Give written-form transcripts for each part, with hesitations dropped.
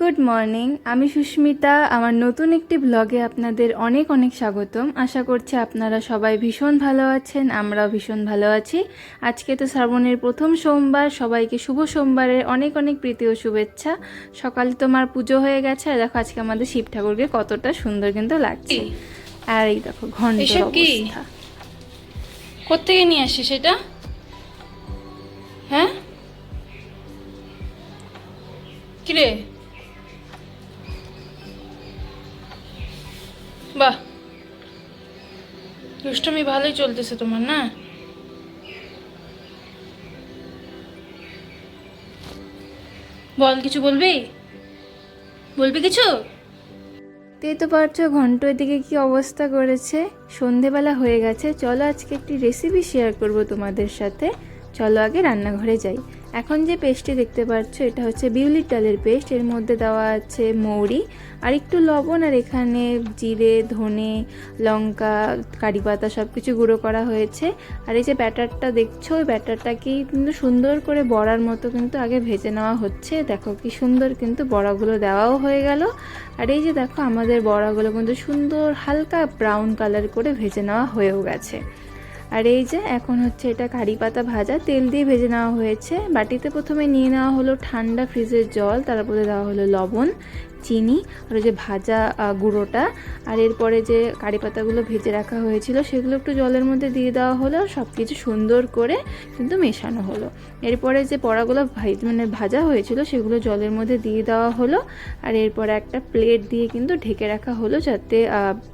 Good morning. আমি সুস্মিতা। আমার নতুন একটি ব্লগে আপনাদের অনেক অনেক স্বাগতম। আশা করছি আপনারা সবাই ভীষণ ভালো আছেন, আমরাও ভীষণ ভালো আছি। আজকে তো শ্রাবণের প্রথম সোমবার, সবাইকে শুভ সোমবারের অনেক অনেক প্রীতি ও শুভেচ্ছা। সকালে তোমার পুজো হয়ে গেছে, আর দেখো আজকে আমাদের শিব ঠাকুরকে কতটা সুন্দর কিন্তু লাগছে। আর এই দেখো ঘন্টার অবস্থা। কোত্থেকে নিয়ে আসিস সেটা? হ্যাঁ, কিরে? বাহ, দুষ্টমি ভালোই চলতেছে তোমার, না? বল, কিছু বলবি? বলবি কিছু? দেখতেই তো পারছো ঘন্ট এদিকে কি অবস্থা করেছে। সন্ধেবেলা হয়ে গেছে, চলো আজকে একটি রেসিপি শেয়ার করব তোমাদের সাথে। চলো আগে রান্নাঘরে যাই। এখন যে পেস্টটি দেখতে পাচ্ছ এটা হচ্ছে বিউলির ডালের পেস্ট। এর মধ্যে দেওয়া আছে মৌরি আর একটু লবণ, আর এখানে জিরে, ধনে, লঙ্কা, কারি পাতা সব কিছু গুঁড়ো করা হয়েছে। আর এই যে ব্যাটারটা দেখছো, ওই ব্যাটারটাকে কিন্তু সুন্দর করে বড়ার মতো কিন্তু আগে ভেজে নেওয়া হচ্ছে। দেখো কি সুন্দর কিন্তু বড়াগুলো দেওয়াও হয়ে গেল। আর এই যে দেখো আমাদের বড়াগুলো কিন্তু সুন্দর হালকা ব্রাউন কালার করে ভেজে নেওয়া হয়েও গেছে। আর এই যে এখন হচ্ছে এটা কারি পাতা ভাজা, তেল দিয়ে ভেজে নেওয়া হয়েছে। বাটিতে প্রথমে নিয়ে নেওয়া হলো ঠান্ডা ফ্রিজের জল, তারপরে দেওয়া হলো লবণ, চিনি আর ওই যে ভাজা গুঁড়োটা। আর এরপরে যে কারি পাতাগুলো ভেজে রাখা হয়েছিল সেগুলো একটু জলের মধ্যে দিয়ে দেওয়া হলো। সব কিছু সুন্দর করে কিন্তু মেশানো হলো। এরপরে যে বড়াগুলো ভাজা হয়েছিল সেগুলো জলের মধ্যে দিয়ে দেওয়া হলো। আর এরপরে একটা প্লেট দিয়ে কিন্তু ঢেকে রাখা হলো, যাতে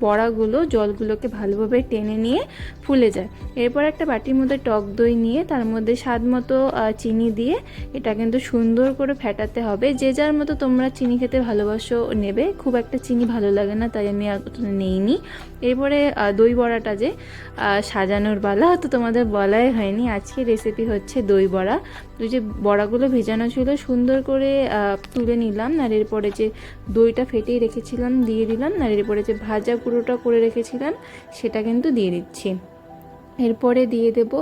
বড়াগুলো জলগুলোকে ভালোভাবে টেনে নিয়ে ফুলে যায়। এরপর একটা বাটির মধ্যে টক দই নিয়ে তার মধ্যে স্বাদ মতো চিনি দিয়ে এটা কিন্তু সুন্দর করে ফেটাতে হবে। যে যার মতো তোমরা চিনি খেতে ভালোবাসো নেবে, খুব একটা চিনি ভালো লাগে না তাই আমি অতটা নেইনি। এরপরে দই বড়াটা যে সাজানোর পালা, তো তোমাদের বলাই হয়নি, আজকে রেসিপি হচ্ছে দই বড়া। তো যে বড়াগুলো ভেজানো ছিল সুন্দর করে তুলে নিলাম, আর এরপরে যে দইটা ফেটিয়ে রেখেছিলাম দিয়ে দিলাম, আর এরপরে যে ভাজা গুঁড়োটা করে রেখেছিলাম সেটা কিন্তু দিয়ে দিচ্ছি। এরপরে দিয়ে দেব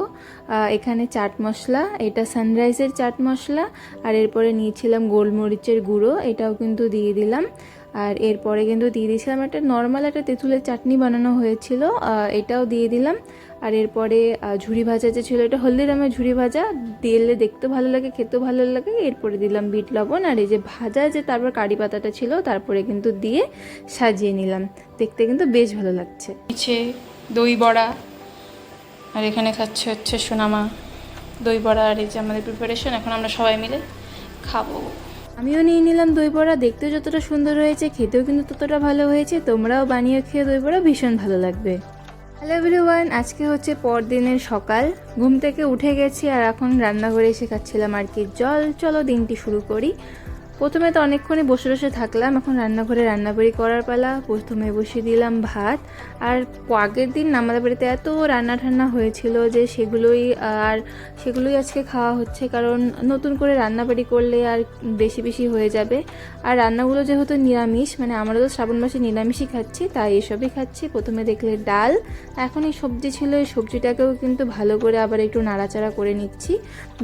এখানে চাট মশলা, এটা সানরাইজের চাট মশলা। আর এরপরে নিয়েছিলাম গোলমরিচের গুঁড়ো, এটাও কিন্তু দিয়ে দিলাম। আর এরপরে কিন্তু দিয়ে দিয়েছিলাম একটা নর্মাল একটা তেঁতুলের চাটনি বানানো হয়েছিল, এটাও দিয়ে দিলাম। আর এরপরে ঝুরি ভাজা যে ছিল, এটা হলদিরামের ঝুরি ভাজা, দিলে দেখতে ভালো লাগে, খেতেও ভালো লাগে। এরপরে দিলাম বিট লবণ, আর এই যে ভাজা যে তারপর কারি পাতাটা ছিল তারপরে কিন্তু দিয়ে সাজিয়ে নিলাম। দেখতে কিন্তু বেশ ভালো লাগছে। দই বড়া, আর এখানে খাচ্ছে হচ্ছে সোনামা দই বড়া। আর এই যে আমাদের প্রিপারেশন, এখন আমরা সবাই মিলে খাবো। আমিও নিয়ে নিলাম দই বড়া। দেখতেও যতটা সুন্দর হয়েছে খেতেও কিন্তু ততটা ভালো হয়েছে। তোমরাও বানিয়ে খেয়ে দই বড়া, ভীষণ ভালো লাগবে। হ্যালো এভরিওয়ান, আজকে হচ্ছে পরদিনের সকাল। ঘুম থেকে উঠে গেছি আর এখন রান্নাঘরে এসে খাচ্ছিলাম আর কি জল। চলো দিনটি শুরু করি। প্রথমে তো অনেকক্ষণই বসে বসে থাকলাম, এখন রান্নাঘরে রান্নাবাড়ি করার পালা। প্রথমে বসিয়ে দিলাম ভাত। আর আগের দিন আমাদের বাড়িতে এত রান্না ঠান্না হয়েছিল যে সেগুলোই আজকে খাওয়া হচ্ছে, কারণ নতুন করে রান্নাবাড়ি করলে আর বেশি বেশি হয়ে যাবে। আর রান্নাগুলো যেহেতু নিরামিষ, মানে আমরা তো শ্রাবণ মাসে নিরামিষই খাচ্ছি, তাই এসবই খাচ্ছি। প্রথমে দেখলে ডাল, এখন এই সবজি ছিল, এই সবজিটাকেও কিন্তু ভালো করে আবার একটু নাড়াচাড়া করে নিচ্ছি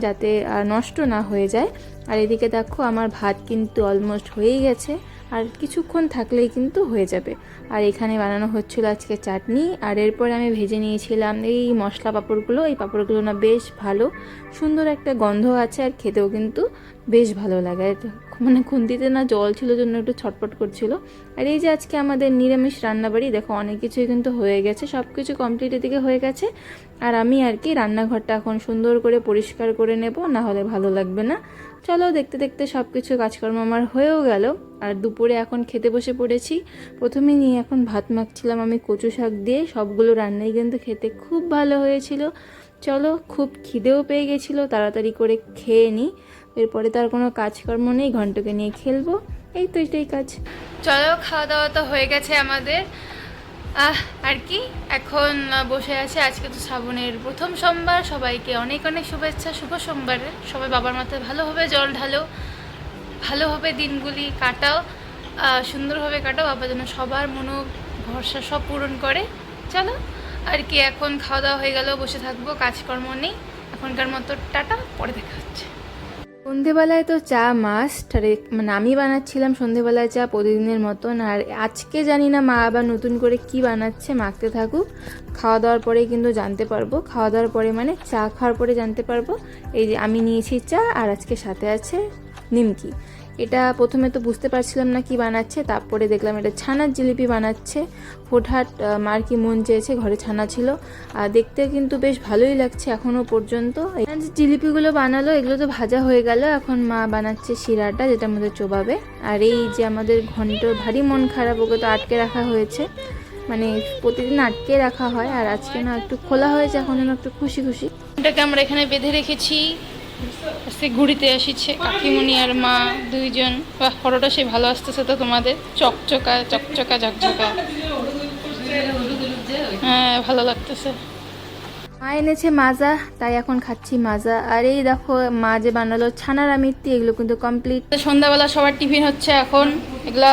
যাতে নষ্ট না হয়ে যায়। আর এদিকে দেখো আমার ভাত কিন্তু অলমোস্ট হয়েই গেছে, আর কিছুক্ষণ থাকলেই কিন্তু হয়ে যাবে। আর এখানে বানানো হচ্ছিল আজকে চাটনি। আর এরপরে আমি ভেজে নিয়েছিলাম এই মশলা পাঁপড়গুলো। এই পাঁপড়গুলো না বেশ ভালো, সুন্দর একটা গন্ধ আছে, আর খেতেও কিন্তু বেশ ভালো লাগে। মানে খুন্তিতে না জল ছিল জন্য একটু ছটপট করছিল। আর এই যে আজকে আমাদের নিরামিষ রান্নাবাড়ি, দেখো অনেক কিছুই কিন্তু হয়ে গেছে, সব কিছু কমপ্লিট এদিকে হয়ে গেছে। আর আমি আর কি রান্নাঘরটা এখন সুন্দর করে পরিষ্কার করে নেব, না হলে ভালো লাগবে না। চলো দেখতে দেখতে সব কিছু কাজকর্ম আমার হয়েও গেল। আর দুপুরে এখন খেতে বসে পড়েছি। প্রথমে নিয়ে এখন ভাত মাখছিলাম আমি কচু শাক দিয়ে। সবগুলো রান্নাই কিন্তু খেতে খুব ভালো হয়েছিল। চলো, খুব খিদেও পেয়ে গেছিলো, তাড়াতাড়ি করে খেয়ে নিই। এরপরে তার কোনো কাজকর্ম নেই, ঘন্টকে নিয়ে খেলবো, এই তো এটাই কাজ। চলো, খাওয়া দাওয়া তো হয়ে গেছে আমাদের। আর কি এখন বসে আছে। আজকে তো শ্রাবণের প্রথম সোমবার, সবাইকে অনেক অনেক শুভেচ্ছা শুভ সোমবারের। সবাই বাবার মাথায় ভালোভাবে জল ঢালো, ভালোভাবে দিনগুলি কাটাও, সুন্দরভাবে কাটাও। বাবা যেন সবার মনো ভরসা সব পূরণ করে। চলো আর কি, এখন খাওয়া দাওয়া হয়ে গেল, বসে থাকবো, কাজকর্ম নেই এখনকার মতো। টাটা, পরে দেখা হচ্ছে। সন্ধেবেলায় তো চা মাস্ট, মানে আমি বানাচ্ছিলাম সন্ধেবেলায় চা প্রতিদিনের মতন। আর আজকে জানি না মা আবার নতুন করে কি বানাচ্ছে, মাখতে থাকুক, খাওয়া দাওয়ার পরেই কিন্তু জানতে পারবো। খাওয়া দাওয়ার পরে মানে চা খাওয়ার পরে জানতে পারবো। এই যে আমি নিয়েছি চা, আর আজকে সাথে আছে নিমকি। এটা প্রথমে তো বুঝতে পারছিলাম না কি বানাচ্ছে, তারপরে দেখলাম এটা ছানার জিলিপি বানাচ্ছে। হুটহাট মার কি মন চেয়েছে, ঘরে ছানা ছিল, আর দেখতে কিন্তু বেশ ভালোই লাগছে এখনও পর্যন্ত। এই যে জিলিপিগুলো বানালো এগুলো তো ভাজা হয়ে গেল, এখন মা বানাচ্ছে শিরাটা যেটার মধ্যে চোবাবে। আর এই যে আমাদের ঘন্টর ভারী মন খারাপ, ওকে তো আটকে রাখা হয়েছে, মানে প্রতিদিন আটকে রাখা হয়, আর আজকে না একটু খোলা হয়েছে, এখন যেন একটু খুশি খুশি। এটাকে আমরা এখানে বেঁধে রেখেছি, আজকে ঘুরিতে আসিছে কাকিমণি আর মা দুইজন। বাহ, ফটোটা সে ভালো আসতেছে তো তোমাদের, চকচকা চকচকা ঝকঝকা। হ্যাঁ, ভালো লাগতেছে। মা এনেছে মাজা, তাই এখন খাচ্ছি মাজা। আর এই দেখো মা যে বানালো ছানার আমিত্তি, এগুলো কিন্তু কমপ্লিট। সন্ধ্যাবেলা সবার টিফিন হচ্ছে এখন। এগুলা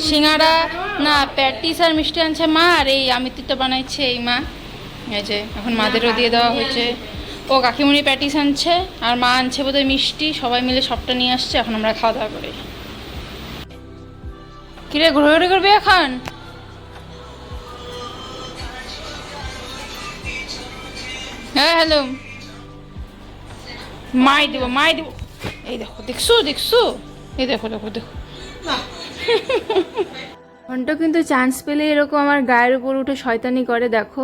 সিঙ্গারা না প্যাটিস আর মিষ্টি আনছে মা, আর এই আমিত্তিটা বানাইছে এই মা। এই যে এখন মাদেরও দিয়ে দেওয়া হয়েছে। ও কাকিমণি প্যাটিস আনছে, আর মা আনছে বোধহয় মিষ্টি, সবাই মিলে সবটা নিয়ে আসছে। এখন আমরা খাওয়া দাওয়া করি। কিরে ঘুরে করবি এখন? হ্যাঁ, হ্যালো, মাই দেবো মাই দেবো। এই দেখো, দেখছো দেখছো, এই দেখো দেখো দেখো। ঘন্ট কিন্তু চান্স পেলে এরকম আমার গায়ের উপর উঠে শয়তানি করে, দেখো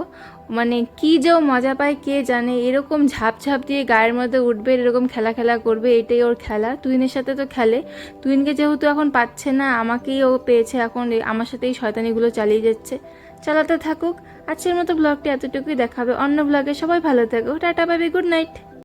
মানে কি যে ও মজা পায় কে জানে। এরকম ঝাপ ঝাপ দিয়ে গায়ের মধ্যে উঠবে, এরকম খেলা খেলা করবে, এটাই ওর খেলা। তুহিনের সাথে তো খেলে, তুহিনকে যেহেতু এখন পাচ্ছে না, আমাকেই ও পেয়েছে, এখন আমার সাথেই শয়তানিগুলো চালিয়ে যাচ্ছে। চালাতে থাকুক। আজকের মতো ব্লগটি এতটুকুই, দেখাবে অন্য ব্লগে। সবাই ভালো থাকো, tata, bye bye, good night.